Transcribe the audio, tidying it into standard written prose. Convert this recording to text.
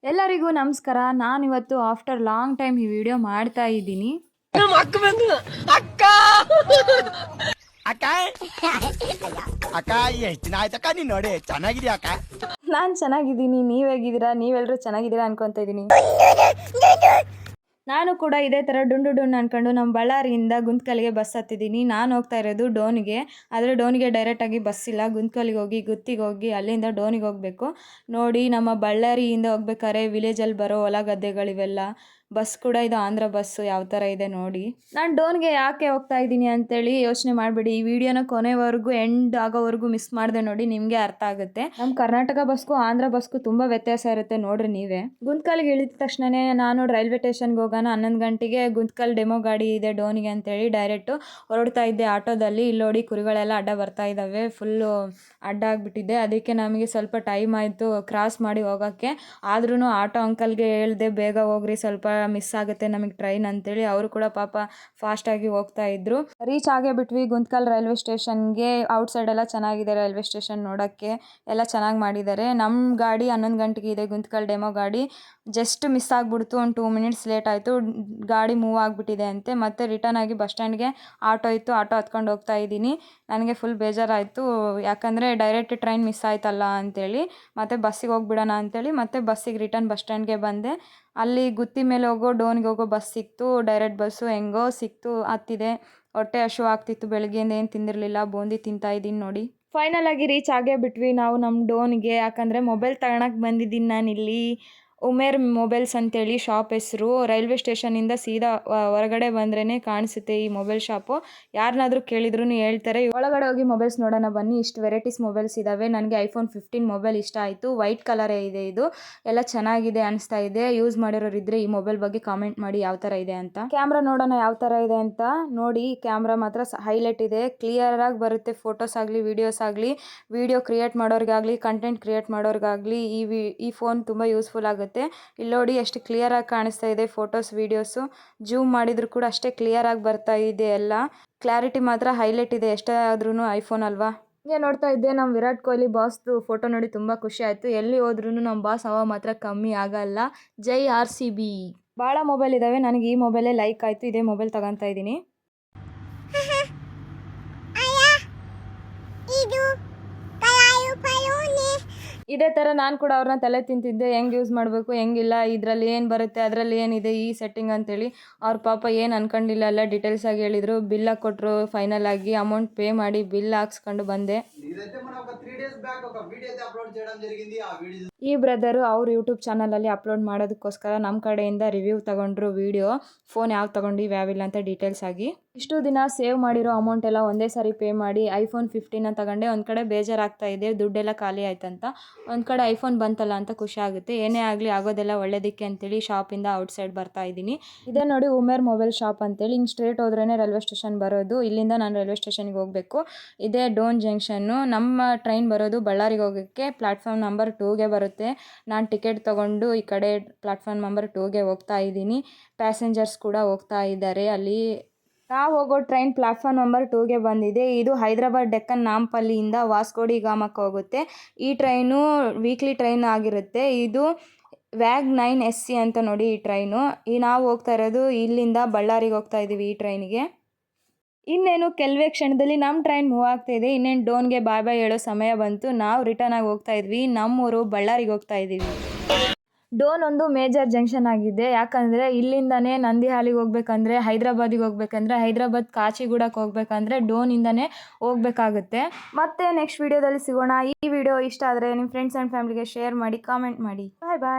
ಎಲ್ಲರಿಗೂ ನಮಸ್ಕಾರ. ನಾನಿವತ್ತು ಆಫ್ಟರ್ ಲಾಂಗ್ ಟೈಮ್ ಈ ವಿಡಿಯೋ ಮಾಡ್ತಾ ಇದ್ದೀನಿ. ಅಕ್ಕ ಅಕ್ಕ ಎಷ್ಟು ದಿನ ಆಯ್ತಕ್ಕ ನೀನ್ ನೋಡಿ ಚೆನ್ನಾಗಿದ್ಯಾ ಅಕ್ಕ? ನಾನು ಚೆನ್ನಾಗಿದ್ದೀನಿ, ನೀವು ಹೇಗಿದ್ದೀರಾ? ನೀವೆಲ್ಲರೂ ಚೆನ್ನಾಗಿದ್ದೀರಾ ಅನ್ಕೊತಾ ಇದ್ದೀನಿ. ನಾನು ಕೂಡ ಇದೇ ಥರ ಡುಂಡು ಅನ್ಕೊಂಡು ನಮ್ಮ ಬಳ್ಳಾರಿಯಿಂದ ಗುಂತ್ಕಲ್ಗೆ ಬಸ್ ಹತ್ತಿದ್ದೀನಿ. ನಾನು ಹೋಗ್ತಾ ಇರೋದು ಡೋನ್ಗೆ. ಆದರೆ ಡೋನ್ಗೆ ಡೈರೆಕ್ಟಾಗಿ ಬಸ್ ಇಲ್ಲ, ಗುಂತ್ಕಲ್ಗೆ ಹೋಗಿ ಗುತ್ತಿಗೆ ಹೋಗಿ ಅಲ್ಲಿಂದ ಡೋನಿಗೆ ಹೋಗಬೇಕು. ನೋಡಿ, ನಮ್ಮ ಬಳ್ಳಾರಿಯಿಂದ ಹೋಗ್ಬೇಕಾದ್ರೆ ವಿಲೇಜಲ್ಲಿ ಬರೋ ಹೊಲ ಗದ್ದೆಗಳಿವೆಲ್ಲ. ಬಸ್ ಕೂಡ ಇದು ಆಂಧ್ರ ಬಸ್ಸು, ಯಾವ ಥರ ಇದೆ ನೋಡಿ. ನಾನು ಡೋನ್ಗೆ ಯಾಕೆ ಹೋಗ್ತಾ ಇದ್ದೀನಿ ಅಂತೇಳಿ ಯೋಚನೆ ಮಾಡಿಬಿಡಿ. ಈ ವಿಡಿಯೋನ ಕೊನೆವರೆಗೂ ಎಂಡ್ ಆಗೋವರೆಗೂ ಮಿಸ್ ಮಾಡಿದೆ ನೋಡಿ, ನಿಮಗೆ ಅರ್ಥ ಆಗುತ್ತೆ. ನಮ್ಮ ಕರ್ನಾಟಕ ಬಸ್ಗೂ ಆಂಧ್ರ ಬಸ್ಗೂ ತುಂಬ ವ್ಯತ್ಯಾಸ ಇರುತ್ತೆ, ನೋಡ್ರಿ ನೀವೇ. ಗುಂತ್ಕಲ್ಗೆ ಇಳಿದ ತಕ್ಷಣನೇ ನಾನು ರೈಲ್ವೆ ಸ್ಟೇಷನ್ಗೆ ಹೋಗೋಣ 11 ಗಂಟೆಗೆ ಗುಂತ್ಕಲ್ ಡೆಮೋ ಗಾಡಿ ಇದೆ ಡೋನಿಗೆ ಅಂತೇಳಿ ಡೈರೆಕ್ಟು ಹೊರಡ್ತಾ ಇದ್ದೆ ಆಟೋದಲ್ಲಿ. ಇಲ್ಲಿ ನೋಡಿ ಕುರಿಗಳೆಲ್ಲ ಅಡ್ಡ ಬರ್ತಾ ಇದ್ದಾವೆ, ಫುಲ್ಲು ಅಡ್ಡ ಆಗಿಬಿಟ್ಟಿದೆ. ಅದಕ್ಕೆ ನಮಗೆ ಸ್ವಲ್ಪ ಟೈಮ್ ಆಯಿತು ಕ್ರಾಸ್ ಮಾಡಿ ಹೋಗೋಕ್ಕೆ. ಆದ್ರೂ ಆಟೋ ಅಂಕಲ್ಗೆ ಹೇಳಿದೆ, ಬೇಗ ಹೋಗ್ರಿ, ಸ್ವಲ್ಪ ಮಿಸ್ ಆಗುತ್ತೆ ನಮಗೆ ಟ್ರೈನ್ ಅಂತೇಳಿ. ಅವರು ಕೂಡ ಪಾಪ ಫಾಸ್ಟಾಗಿ ಹೋಗ್ತಾ ಇದ್ರು. ರೀಚ್ ಆಗೇ ಬಿಟ್ವಿ ಗುಂತ್ಕಲ್ ರೈಲ್ವೆ ಸ್ಟೇಷನ್ಗೆ. ಔಟ್ಸೈಡ್ ಎಲ್ಲ ಚೆನ್ನಾಗಿದೆ, ರೈಲ್ವೆ ಸ್ಟೇಷನ್ ನೋಡೋಕ್ಕೆ ಎಲ್ಲ ಚೆನ್ನಾಗಿ ಮಾಡಿದ್ದಾರೆ. ನಮ್ಮ ಗಾಡಿ 11 ಗಂಟೆಗೆ ಇದೆ, ಗುಂತ್ಕಲ್ ಡೆಮೋ ಗಾಡಿ. ಜಸ್ಟ್ ಮಿಸ್ ಆಗಿಬಿಡ್ತು, ಒಂದು 2 ಮಿನಿಟ್ಸ್ ಲೇಟ್ ಆಯಿತು. ಗಾಡಿ ಮೂವ್ ಆಗಿಬಿಟ್ಟಿದೆ ಅಂತೆ. ಮತ್ತೆ ರಿಟರ್ನ್ ಆಗಿ ಬಸ್ ಸ್ಟ್ಯಾಂಡ್ಗೆ ಆಟೋ ಇತ್ತು, ಆಟೋ ಹತ್ಕೊಂಡು ಹೋಗ್ತಾ ಇದ್ದೀನಿ. ನನಗೆ ಫುಲ್ ಬೇಜಾರಾಯಿತು, ಯಾಕಂದರೆ ಡೈರೆಕ್ಟ್ ಟ್ರೈನ್ ಮಿಸ್ ಆಯ್ತಲ್ಲ ಅಂತೇಳಿ. ಮತ್ತೆ ಬಸ್ಸಿಗೆ ಹೋಗ್ಬಿಡೋಣ ಅಂತೇಳಿ ಮತ್ತೆ ಬಸ್ಸಿಗೆ ರಿಟರ್ನ್ ಬಸ್ ಸ್ಟ್ಯಾಂಡ್ಗೆ ಬಂದೆ. ಅಲ್ಲಿ ಗುತ್ತಿ ಮೇಲೆ ಹೋಗೋ ಡೋನ್ಗೆ ಹೋಗೋ ಬಸ್ ಸಿಕ್ತು, ಡೈರೆಕ್ಟ್ ಬಸ್ಸು ಹೆಂಗೋ ಸಿಕ್ತು, ಹತ್ತಿದೆ. ಹೊಟ್ಟೆ ಹಶು ಆಗ್ತಿತ್ತು, ಬೆಳಗ್ಗೆಯಿಂದ ಏನು ತಿಂದಿರಲಿಲ್ಲ, ಬೂಂದಿ ತಿಂತಾ ಇದ್ದೀನಿ ನೋಡಿ. ಫೈನಲ್ ಆಗಿ ರೀಚ್ ಆಗೇ ಬಿಟ್ವಿ ನಾವು ನಮ್ಮ ಡೋನ್ಗೆ. ಯಾಕಂದರೆ ಮೊಬೈಲ್ ತಗೊಳಕ್ಕೆ ಬಂದಿದ್ದೀನಿ ನಾನಿಲ್ಲಿ. ಉಮೇರ್ ಮೊಬೈಲ್ಸ್ ಅಂತೇಳಿ ಶಾಪ್ ಹೆಸರು. ರೈಲ್ವೆ ಸ್ಟೇಷನಿಂದ ಸೀದಾ ಹೊರಗಡೆ ಬಂದ್ರೇ ಕಾಣಿಸುತ್ತೆ ಈ ಮೊಬೈಲ್ ಶಾಪು. ಯಾರನ್ನಾದರೂ ಕೇಳಿದ್ರು ಹೇಳ್ತಾರೆ. ಒಳಗಡೆ ಹೋಗಿ ಮೊಬೈಲ್ಸ್ ನೋಡೋಣ ಬನ್ನಿ. ಇಷ್ಟು ವೆರೈಟೀಸ್ ಮೊಬೈಲ್ಸ್ ಇದ್ದಾವೆ. ನನಗೆ ಐಫೋನ್ 15 ಮೊಬೈಲ್ ಇಷ್ಟ ಆಯಿತು. ವೈಟ್ ಕಲರೇ ಇದೆ, ಇದು ಎಲ್ಲ ಚೆನ್ನಾಗಿದೆ ಅನಿಸ್ತಾ ಇದೆ. ಯೂಸ್ ಮಾಡಿರೋರು ಇದ್ದರೆ ಈ ಮೊಬೈಲ್ ಬಗ್ಗೆ ಕಾಮೆಂಟ್ ಮಾಡಿ ಯಾವ ಥರ ಇದೆ ಅಂತ. ಕ್ಯಾಮ್ರಾ ನೋಡೋಣ ಯಾವ ಥರ ಇದೆ ಅಂತ. ನೋಡಿ, ಕ್ಯಾಮ್ರಾ ಮಾತ್ರ ಹೈಲೈಟ್ ಇದೆ, ಕ್ಲಿಯರಾಗಿ ಬರುತ್ತೆ. ಫೋಟೋಸ್ ಆಗಲಿ ವೀಡಿಯೋಸ್ ಆಗಲಿ, ವಿಡಿಯೋ ಕ್ರಿಯೇಟ್ ಮಾಡೋರಿಗಾಗಲಿ ಕಂಟೆಂಟ್ ಕ್ರಿಯೇಟ್ ಮಾಡೋರಿಗಾಗಲಿ ಈ ಫೋನ್ ತುಂಬ ಯೂಸ್ಫುಲ್ ಆಗುತ್ತೆ. ಇಲ್ಲಿ ನೋಡಿ ಎಷ್ಟು ಕ್ಲಿಯರಾಗಿ ಕಾಣಿಸ್ತಾ ಇದೆ ಫೋಟೋಸ್ ವೀಡಿಯೋಸು. ಜೂಮ್ ಮಾಡಿದ್ರು ಕೂಡ ಅಷ್ಟೇ ಕ್ಲಿಯರಾಗಿ ಬರ್ತಾ ಇದೆ ಎಲ್ಲ. ಕ್ಲಾರಿಟಿ ಮಾತ್ರ ಹೈಲೈಟ್ ಇದೆ, ಎಷ್ಟೇ ಆದ್ರೂ ಐಫೋನ್ ಅಲ್ವಾ. ಹಿಂಗೆ ನೋಡ್ತಾ ಇದ್ದೆ, ನಮ್ಮ ವಿರಾಟ್ ಕೊಹ್ಲಿ ಬಾಸ್ದು ಫೋಟೋ ನೋಡಿ ತುಂಬ ಖುಷಿ ಆಯಿತು. ಎಲ್ಲಿ ಹೋದ್ರೂ ನಮ್ಮ ಬಾಸ್ ಹವಾ ಮಾತ್ರ ಕಮ್ಮಿ ಆಗಲ್ಲ. ಜೈ RCB. ಭಾಳ ಮೊಬೈಲ್ ಇದ್ದಾವೆ, ನನಗೆ ಈ ಮೊಬೈಲೇ ಲೈಕ್ ಆಯಿತು. ಇದೇ ಮೊಬೈಲ್ ತಗೊತಾ ಇದ್ದೀನಿ. ಇದೇ ಥರ ನಾನು ಕೂಡ ಅವ್ರನ್ನ ತಲೆ ತಿಂತಿದ್ದೆ, ಹೆಂಗೆ ಯೂಸ್ ಮಾಡಬೇಕು ಹೆಂಗಿಲ್ಲ, ಇದರಲ್ಲಿ ಏನು ಬರುತ್ತೆ ಅದರಲ್ಲಿ ಏನಿದೆ ಈ ಸೆಟ್ಟಿಂಗ್ ಅಂತೇಳಿ. ಅವ್ರ ಪಾಪ ಏನು ಅನ್ಕೊಂಡಿಲ್ಲ, ಎಲ್ಲ ಡೀಟೇಲ್ಸ್ ಆಗಿ ಹೇಳಿದರು. ಬಿಲ್ ಕೊಟ್ಟರು. ಫೈನಲ್ ಆಗಿ ಅಮೌಂಟ್ ಪೇ ಮಾಡಿ ಬಿಲ್ ಹಾಕ್ಸ್ಕೊಂಡು ಬಂದೆ. ಈ ಬ್ರದರು ಅವ್ರ ಯೂಟ್ಯೂಬ್ ಚಾನಲಲ್ಲಿ ಅಪ್ಲೋಡ್ ಮಾಡೋದಕ್ಕೋಸ್ಕರ ನಮ್ಮ ಕಡೆಯಿಂದ ರಿವ್ಯೂ ತಗೊಂಡ್ರು. ವಿಡಿಯೋ ಫೋನ್ ಯಾವ್ದು ತೊಗೊಂಡು ಯಾವಿಲ್ಲ ಅಂತ ಡೀಟೇಲ್ಸ್ ಆಗಿ. ಇಷ್ಟು ದಿನ ಸೇವ್ ಮಾಡಿರೋ ಅಮೌಂಟ್ ಎಲ್ಲ ಒಂದೇ ಸಾರಿ ಪೇ ಮಾಡಿ ಐಫೋನ್ 15 ತಗೊಂಡೆ. ಒಂದು ಕಡೆ ಬೇಜಾರಾಗ್ತಾ ಇದೆ, ದುಡ್ಡೆಲ್ಲ ಖಾಲಿ ಆಯ್ತಂತ. ಒಂದು ಕಡೆ ಐಫೋನ್ ಬಂತಲ್ಲ ಅಂತ ಖುಷಿ ಆಗುತ್ತೆ. ಏನೇ ಆಗಲಿ ಆಗೋದೆಲ್ಲ ಒಳ್ಳೇದಕ್ಕೆ ಅಂತೇಳಿ ಶಾಪಿಂದ ಔಟ್ಸೈಡ್ ಬರ್ತಾ ಇದ್ದೀನಿ. ಇದೇ ನೋಡಿ ಉಮೇರ್ ಮೊಬೈಲ್ ಶಾಪ್ ಅಂತೇಳಿ. ಹಿಂಗೆ ಸ್ಟ್ರೇಟ್ ಹೋದ್ರೇ ರೈಲ್ವೆ ಸ್ಟೇಷನ್ ಬರೋದು. ಇಲ್ಲಿಂದ ನಾನು ರೈಲ್ವೆ ಸ್ಟೇಷನ್ಗೆ ಹೋಗಬೇಕು. ಇದೇ ಡೋನ್ ಜಂಕ್ಷನ್ನು. ನಮ್ಮ ಟ್ರೈನ್ ಬರೋದು ಬಳ್ಳಾರಿಗೆ ಹೋಗೋಕ್ಕೆ ಪ್ಲಾಟ್ಫಾರ್ಮ್ ನಂಬರ್ 2ಗೆ ಬರುತ್ತೆ. ನಾನು ಟಿಕೆಟ್ ತೊಗೊಂಡು ಈ ಕಡೆ ಪ್ಲಾಟ್ಫಾರ್ಮ್ ನಂಬರ್ 2ಗೆ ಹೋಗ್ತಾ ಇದ್ದೀನಿ. ಪ್ಯಾಸೆಂಜರ್ಸ್ ಕೂಡ ಹೋಗ್ತಾ ಇದ್ದಾರೆ ಅಲ್ಲಿ. ನಾವು ಹೋಗೋ ಟ್ರೈನ್ ಪ್ಲಾಟ್ಫಾರ್ಮ್ ನಂಬರ್ 2ಗೆ ಬಂದಿದೆ. ಇದು ಹೈದರಾಬಾದ್ ಡೆಕ್ಕನ್ ನಾಂಪಲ್ಲಿಯಿಂದ ವಾಸ್ಕೋಡಿ ಗಾಮಕ್ಕೆ ಹೋಗುತ್ತೆ. ಈ ಟ್ರೈನು ವೀಕ್ಲಿ ಟ್ರೈನ್ ಆಗಿರುತ್ತೆ. ಇದು ವ್ಯಾಗ್ 9 SC ಅಂತ ನೋಡಿ ಈ ಟ್ರೈನು. ನಾವು ಹೋಗ್ತಾ ಇರೋದು ಇಲ್ಲಿಂದ ಬಳ್ಳಾರಿಗೆ ಹೋಗ್ತಾ ಇದ್ದೀವಿ ಈ ಟ್ರೈನಿಗೆ. ಇನ್ನೇನು ಕೆಲವೇ ಕ್ಷಣದಲ್ಲಿ ನಮ್ಮ ಟ್ರೈನ್ ಮೂವ್ ಆಗ್ತಾ ಇದೆ. ಇನ್ನೇನು ಡೋನ್ಗೆ ಬಾಯ್ ಬಾಯ್ ಹೇಳೋ ಸಮಯ ಬಂತು. ನಾವು ರಿಟರ್ನ್ ಆಗಿ ಹೋಗ್ತಾ ಇದ್ವಿ, ನಮ್ಮೂರು ಬಳ್ಳಾರಿಗೆ ಹೋಗ್ತಾ ಇದ್ದೀವಿ. ಡೋನ್ ಒಂದು ಮೇಜರ್ ಜಂಕ್ಷನ್ ಆಗಿದೆ. ಯಾಕಂದರೆ ಇಲ್ಲಿಂದನೇ ನಂದಿಹಾಲಿಗೆ ಹೋಗ್ಬೇಕಂದ್ರೆ, ಹೈದರಾಬಾದಿಗೆ ಹೋಗ್ಬೇಕಂದ್ರೆ, ಹೈದರಾಬಾದ್ ಕಾಚಿಗೂಡಕ್ಕೆ ಹೋಗ್ಬೇಕಂದ್ರೆ ಡೋನಿಂದನೇ ಹೋಗ್ಬೇಕಾಗುತ್ತೆ. ಮತ್ತೆ ನೆಕ್ಸ್ಟ್ ವಿಡಿಯೋದಲ್ಲಿ ಸಿಗೋಣ. ಈ ವಿಡಿಯೋ ಇಷ್ಟ ಆದರೆ ನಿಮ್ಮ ಫ್ರೆಂಡ್ಸ್ ಆ್ಯಂಡ್ ಫ್ಯಾಮಿಲಿಗೆ ಶೇರ್ ಮಾಡಿ, ಕಾಮೆಂಟ್ ಮಾಡಿ. ಬಾಯ್ ಬಾಯ್.